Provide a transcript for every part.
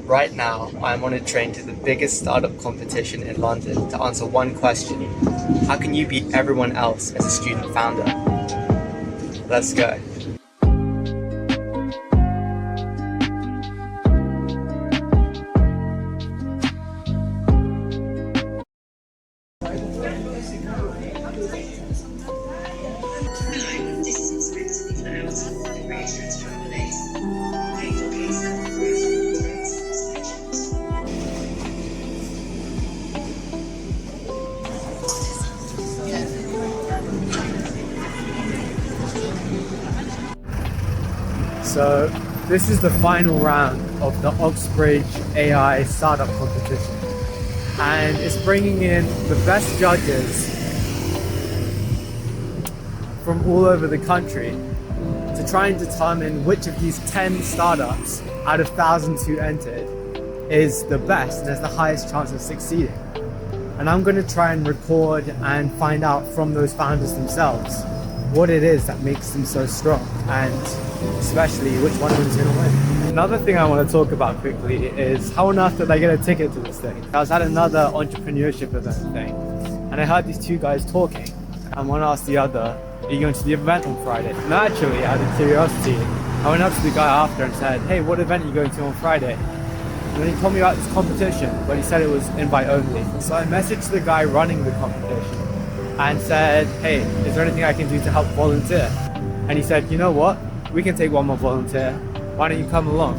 Right now, I'm on a train to the biggest startup competition in London to answer one question. How can you beat everyone else as a student founder? Let's go. So this is the final round of the Oxbridge AI startup competition, and it's bringing in the best judges from all over the country to try and determine which of these 10 startups out of thousands who entered is the best and has the highest chance of succeeding. And I'm going to try and record and find out from those founders themselves what it is that makes them so strong, and especially which one of them is going to win. Another thing I want to talk about quickly is how on earth did I get a ticket to this thing? I was at another entrepreneurship event thing, and I heard these two guys talking, and one asked the other, are you going to the event on Friday? And actually, out of curiosity, I went up to the guy after and said, hey, what event are you going to on Friday? And then he told me about this competition, but he said it was invite only. So I messaged the guy running the competition and said, hey, is there anything I can do to help volunteer? And he said, you know what? We can take one more volunteer. Why don't you come along?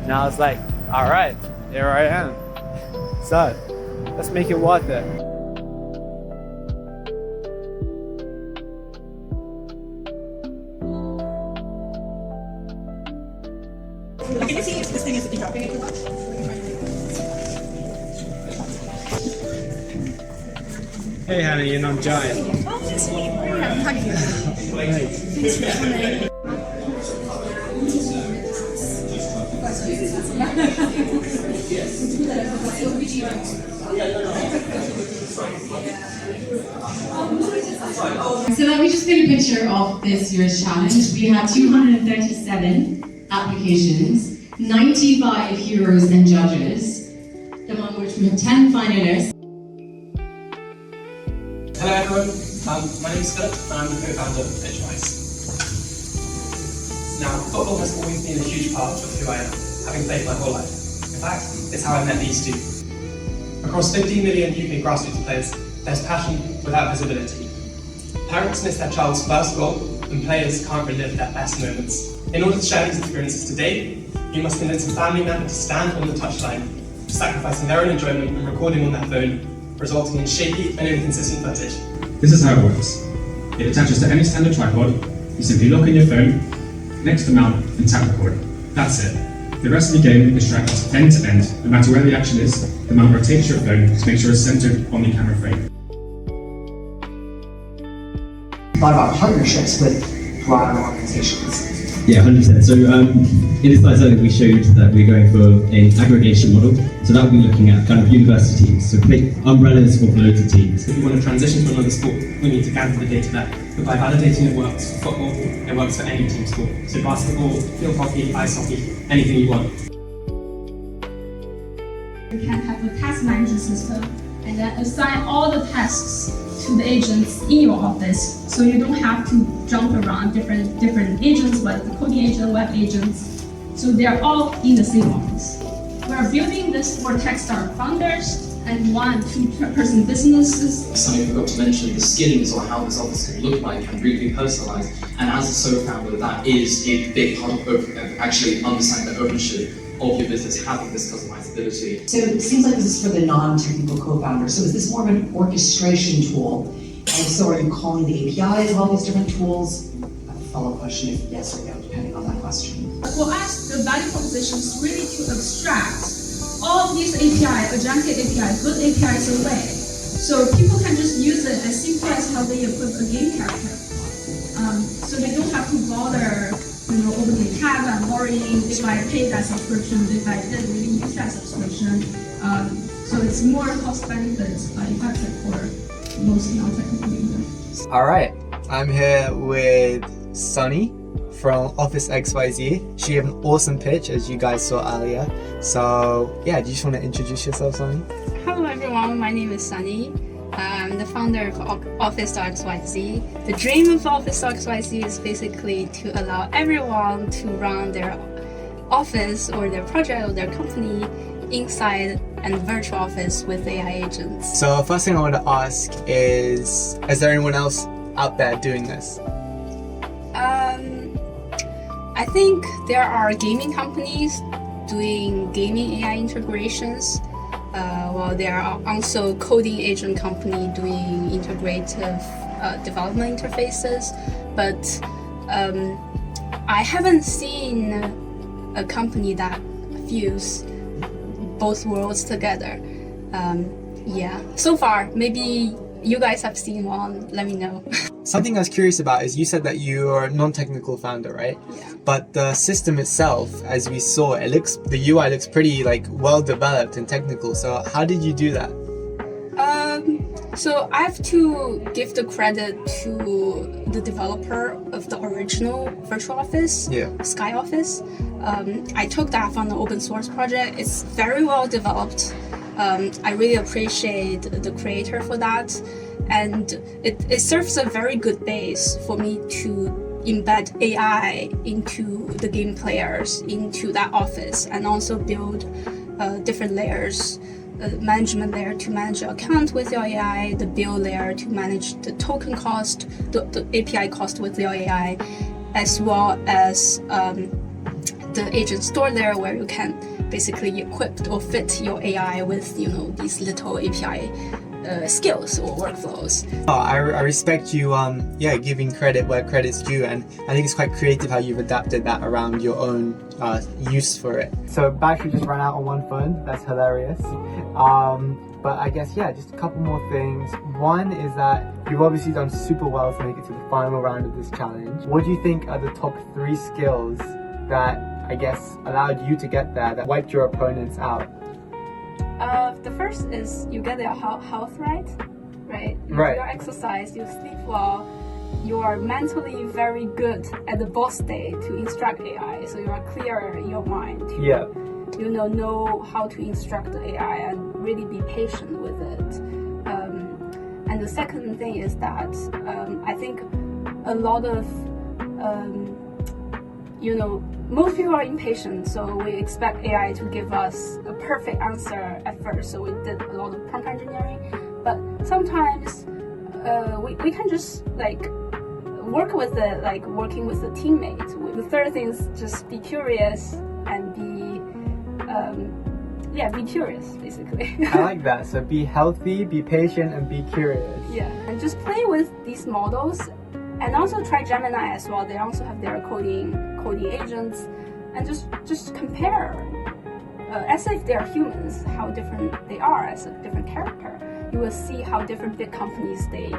And I was like, all right, here I am. So let's make it worth it. Can you see if this thing is dropping it too much? Hey Hannah, you're not giant. Oh, that's sweet. I'm hugging you. Thanks for coming. So let me just paint a picture of this year's challenge. We had 237 applications, 95 heroes and judges, among which we have 10 finalists. Hello everyone, my name is Philip and I'm the co-founder of PitchWise. Now, football has always been a huge part of who I am, having played my whole life. In fact, it's how I met these two. Across 15 million UK grassroots players, there's passion without visibility. Parents miss their child's first goal, and players can't relive their best moments. In order to share these experiences today, you must convince a family member to stand on the touchline, sacrificing their own enjoyment and recording on their phone, resulting in shaky and inconsistent footage. This is how it works. It attaches to any standard tripod. You simply lock in your phone, next to the mount, and tap record. That's it. The rest of the game is tracked end to end. No matter where the action is, the mount rotates your phone to make sure it's centered on the camera frame. Thought about partnerships with broader organizations. Yeah, 100%. So in this slide we showed that we're going for an aggregation model. So that will be looking at kind of university teams, so create umbrellas for loads of teams. If we want to transition to another sport, we need to gather the data there. But by validating it works for football, it works for any team sport. So basketball, field hockey, ice hockey, anything you want. You can have a task management system and then assign all the tasks to the agents in your office, so you don't have to jump around different agents, like the coding agent, web agents. So they are all in the same office. We are building this for Techstart founders and 1- to 2-person businesses. Something I forgot to mention, the skins or how this office can look like can really be personalized. And as a solo founder, that is a big part of actually understanding the ownership of your business, having this customizability. So it seems like this is for the non-technical co-founder. So is this more of an orchestration tool? And so are you calling the APIs of all these different tools? I have a follow-up question if yes or no, depending on that question. For us, the value proposition is really to abstract all of these API, agentic API, good APIs away. So people can just use it as simple as how they equip a game character. So they don't have to bother opening tabs and worrying if I paid that subscription, if I didn't really use that subscription. So it's more cost benefit effective for most non-technical users. All right, I'm here with Sunny from Office.xyz. She gave an awesome pitch, as you guys saw earlier. So yeah, do you just want to introduce yourself, Sunny? Hello everyone, my name is Sunny. I'm the founder of Office.xyz. The dream of Office.xyz is basically to allow everyone to run their office or their project or their company inside and virtual office with AI agents. So first thing I want to ask is there anyone else out there doing this? I think there are gaming companies doing gaming AI integrations, while there are also coding agent company doing integrative development interfaces. But I haven't seen a company that fuse both worlds together. Yeah, so far, maybe you guys have seen one, let me know. Something I was curious about is you said that you're a non-technical founder, right? Yeah. But the system itself, as we saw, the UI looks pretty well developed and technical. So how did you do that? So I have to give the credit to the developer of the original virtual office, Sky Office. I took that from the open source project. It's very well developed. I really appreciate the creator for that. And it serves a very good base for me to embed AI into the game players, into that office, and also build different layers. Management layer to manage your account with your AI, the bill layer to manage the token cost, the API cost with your AI, as well as the agent store layer where you can basically equip or fit your AI with these little API skills or workflows. I respect you giving credit where credit's due, and I think it's quite creative how you've adapted that around your own use for it. So battery just ran out on one phone. That's hilarious. But I guess just a couple more things. One is that you've obviously done super well to make it to the final round of this challenge. What do you think are the top 3 skills that I guess allowed you to get there, that wiped your opponents out? The first is you get your health right? You do your exercise, you sleep well, you are mentally very good at the boss state to instruct AI, so you are clear in your mind to know how to instruct the AI and really be patient with it. And the second thing is that I think a lot of most people are impatient, so we expect AI to give us a perfect answer at first, so we did a lot of prompt engineering. But sometimes we can just work with it, like working with a teammate. The third thing is just be curious and be curious, basically. I like that. So be healthy, be patient, and be curious. Yeah, and just play with these models. And also try Gemini as well. They also have their coding agents, and just compare as if they are humans, how different they are as a different character. You will see how different big companies they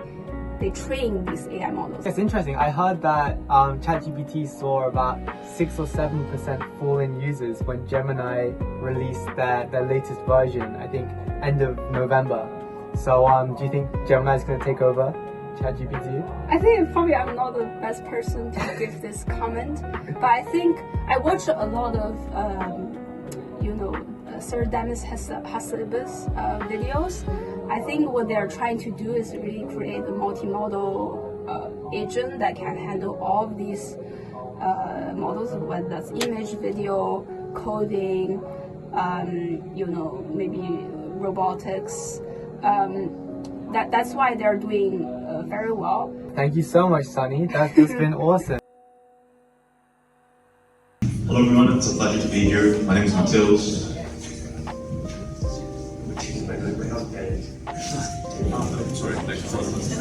train these AI models. It's interesting. I heard that ChatGPT saw about 6 or 7% fall in users when Gemini released their latest version. I think end of November. So do you think Gemini is going to take over ChatGPT? I think probably I'm not the best person to give this comment, but I think I watched a lot of Sir Demis Hassabis videos. I think what they're trying to do is really create a multimodal agent that can handle all of these models, whether that's image, video, coding, maybe robotics. That's why they're doing very well. Thank you so much, Sunny. That's just been awesome. Hello everyone, it's a pleasure to be here. My name is Matilde.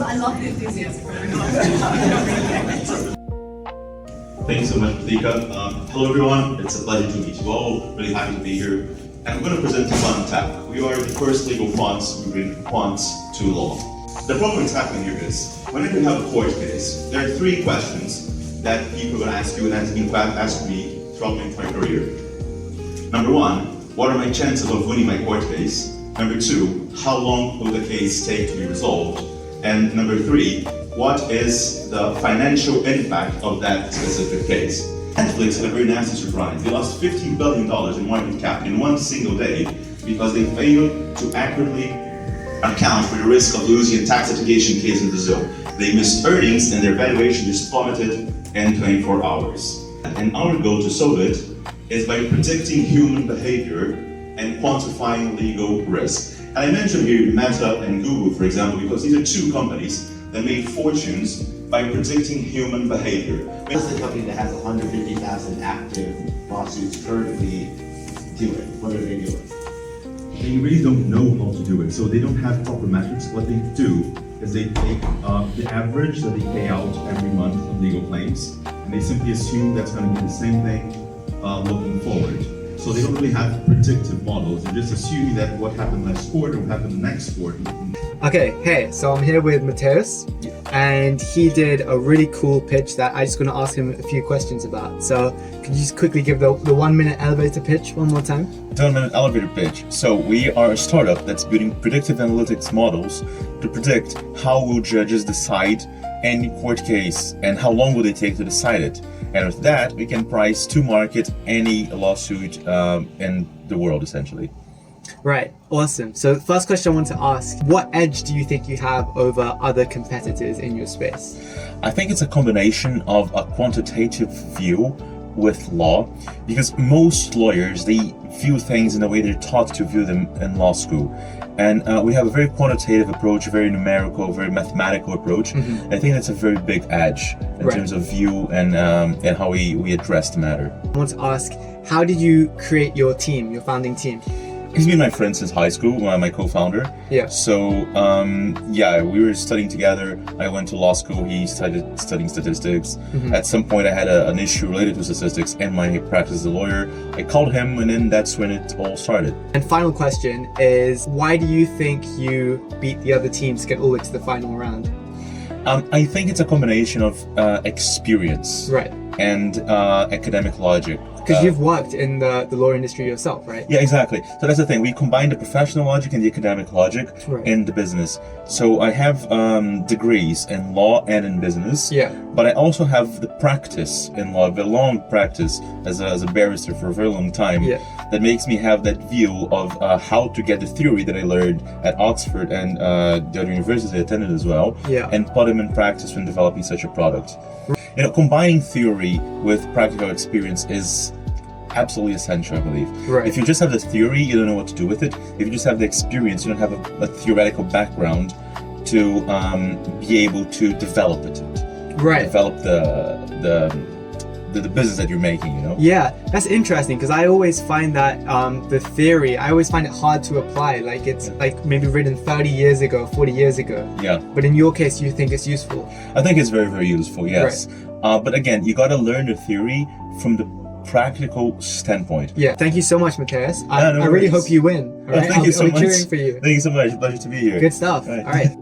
I love the enthusiasm. Thank you so much, Pratika. Hello everyone, it's a pleasure to meet you all. Really happy to be here. And I'm going to present Tahan Tech. We are the first legal quants to bring quants to law. The problem that's happening here is, whenever you have a court case, there are 3 questions that people are going to ask you and has been asked me throughout my entire career. Number 1, what are my chances of winning my court case? Number 2, how long will the case take to be resolved? And number 3, what is the financial impact of that specific case. Netflix had a very nasty surprise. They lost $15 billion in market cap in one single day because they failed to accurately account for the risk of losing a tax litigation case in Brazil. They missed earnings and their valuation just plummeted in 24 hours. And our goal to solve it is by predicting human behavior and quantifying legal risk. And I mentioned here Meta and Google, for example, because these are two companies that made fortunes by predicting human behavior. What's the company that has 150,000 active lawsuits currently doing? What are they doing? They really don't know how to do it, so they don't have proper metrics. What they do is they take the average that they pay out every month of legal claims, and they simply assume that's going to be the same thing looking forward. So they don't really have predictive models. They're just assuming that what happened last quarter will happen next quarter. Okay, hey, so I'm here with Mateus, and he did a really cool pitch that I'm just going to ask him a few questions about. So could you just quickly give the 1 minute elevator pitch one more time? The 1 minute elevator pitch. So we are a startup that's building predictive analytics models to predict how will judges decide any court case and how long will they take to decide it. And with that, we can price to market any lawsuit in the world, essentially. Right, awesome. So the first question I want to ask, what edge do you think you have over other competitors in your space? I think it's a combination of a quantitative view with law, because most lawyers, they view things in the way they're taught to view them in law school. And we have a very quantitative approach, a very numerical, very mathematical approach. I think that's a very big edge in terms of view and how we address the matter. I want to ask, how did you create your team, your founding team? He's been my friend since high school, my co-founder. Yeah. So, yeah, we were studying together. I went to law school. He started studying statistics. At some point, I had an issue related to statistics and my practice as a lawyer. I called him, and then that's when it all started. And final question is, why do you think you beat the other teams to get all the way to the final round? I think it's a combination of experience and academic logic. Because you've worked in the law industry yourself, right? Yeah, exactly. So that's the thing. We combine the professional logic and the academic logic in the business. So I have degrees in law and in business. Yeah. But I also have the practice in law, the long practice as a barrister for a very long time. Yeah. That makes me have that view of how to get the theory that I learned at Oxford and the other universities I attended as well, and put them in practice when developing such a product. You know, combining theory with practical experience is absolutely essential, I believe. If you just have the theory, you don't know what to do with it. If you just have the experience, you don't have a theoretical background to be able to develop it. Develop the business that you're making, you know? Yeah, that's interesting, because I always find that the theory, I always find it hard to apply. Like it's like maybe written 30 years ago, 40 years ago. Yeah. But in your case, you think it's useful? I think it's very, very useful, yes. But again, you got to learn the theory from the practical standpoint. Yeah, thank you so much, Mateus. I really hope you win. All right? Thank you so much. I'll be cheering for you. Thank you so much. Pleasure to be here. Good stuff. All right.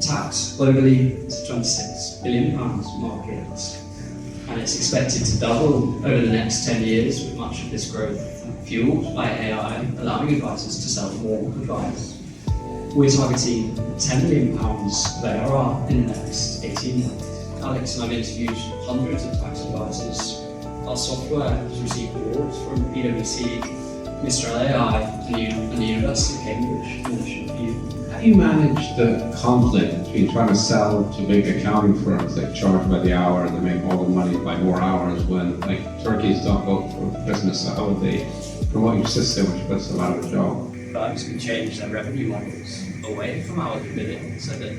Tax globally is £26 billion market, and it's expected to double over the next 10 years, with much of this growth fueled by AI, allowing advisors to sell more advice. We're targeting £10 million of ARR in the next 18 months. Alex and I've interviewed hundreds of tax advisors. Our software has received awards from PwC, Mistral AI, and the University of Cambridge, to mention a few. How do you manage the conflict between trying to sell to big accounting firms that charge by the hour and they make all the money by more hours when, like, turkeys don't go for Christmas, so how would they promote your system, which puts them out of a job? Firms can change their revenue models away from hourly billing so that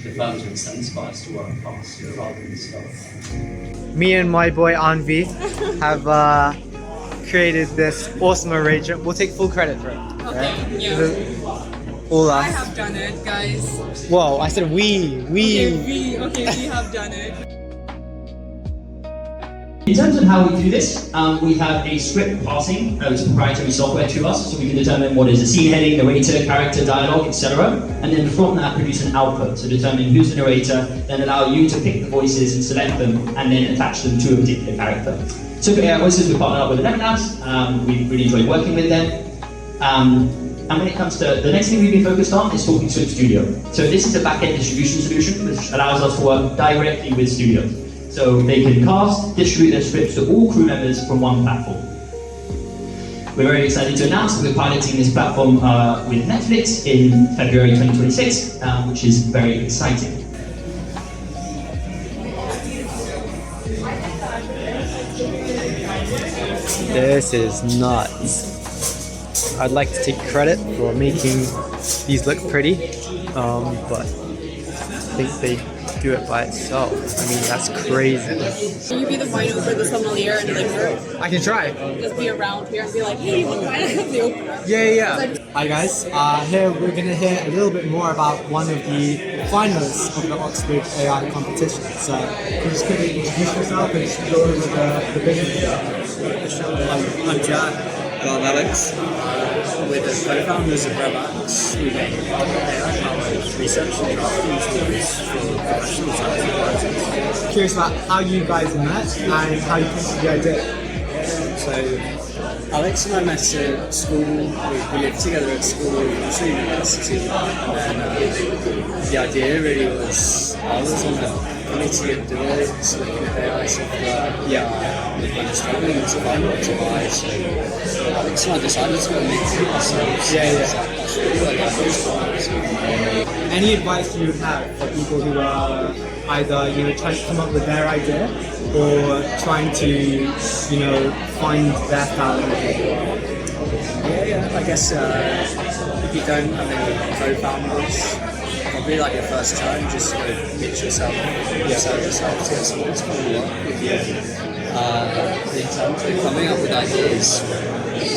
the firms are incentivized to work faster rather than slower. Me and my boy Anvi have created this awesome arrangement. We'll take full credit for it. Okay, yeah. All I have done it, guys. Whoa, I said we. Okay, we have done it. In terms of how we do this, we have a script passing it's proprietary software to us, so we can determine what is a scene heading, narrator, character, dialogue, etc. And then from that produce an output, so determine who's the narrator, then allow you to pick the voices and select them, and then attach them to a particular character. So for AI Voices, we partnered up with the Revax. We really enjoyed working with them. And when it comes to the next thing we've been focused on is talking to Studio. So this is a back-end distribution solution which allows us to work directly with Studio. So they can cast, distribute their scripts to all crew members from one platform. We're very excited to announce that we're piloting this platform with Netflix in February 2026, which is very exciting. This is nuts. I'd like to take credit for making these look pretty, but I think they do it by itself. I mean, that's crazy. Can you be the wine over the sommelier and like I can try. just be around here and be like, hey, look, why don't I have the opener? Yeah. Hi guys, here we're going to hear a little bit more about one of the finalists of the Oxbridge AI competition. So, can you just quickly introduce yourself and just go over the business? I'm Jack. And I'm Alex. We're the co-founders of Revax. We make AI-powered research and drafting tools for professional science. Curious about how you guys met and how you came to the idea. So, Alex and I met at school. We lived together at school, at university, and then the idea really was I was on the committee at Deloitte looking at AI software. And struggling to find what to buy, so Alex and I decided to make it ourselves. That's really where that was. Any advice you would have for people who are either trying to come up with their idea or trying to find their talent? I guess if you don't have any co-founders, probably like your first time, just go pitch yourself, sell yourself to get someone to come and work with you. In terms of coming up with ideas,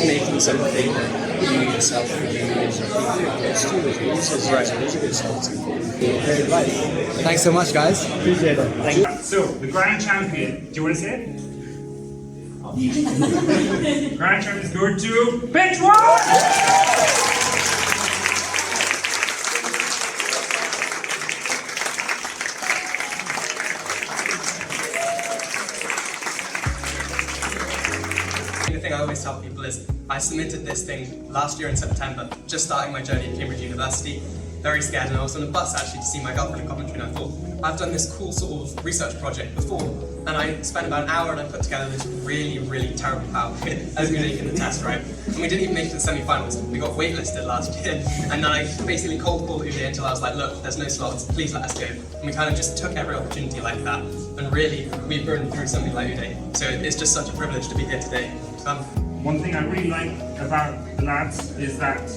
making something that you yourself really use, I think close to with users is a good starting point. Great advice. Thanks so much, guys. Appreciate it. Thank you. So, the grand champion, do you want to say it? Grand champion is going to PitchWise! The thing I always tell people is I submitted this thing last year in September, just starting my journey at Cambridge University. Very scared, and I was on a bus actually to see my girlfriend in Coventry, and I thought, I've done this cool sort of research project before, and I spent about an hour and I put together this really, really terrible PowerPoint, as unique in the test, right? And we didn't even make it to the semi-finals. We got waitlisted last year, and then I basically cold called Uday until I was like, look, there's no slots, please let us go. And we kind of just took every opportunity like that, and really, we've grown through something like Uday. So it's just such a privilege to be here today. One thing I really like about the lads is that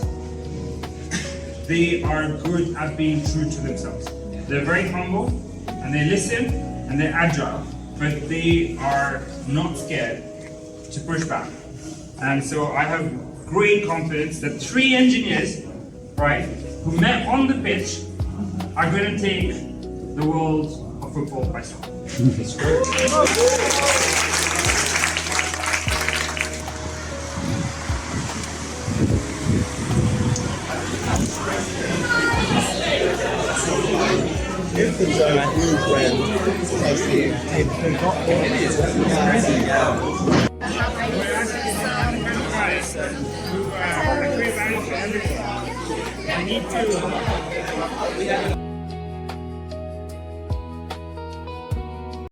they are good at being true to themselves. They're very humble, and they listen, and they're agile, but they are not scared to push back. And so I have great confidence that 3 engineers, right, who met on the pitch are going to take the world of football by storm. It's great. I need to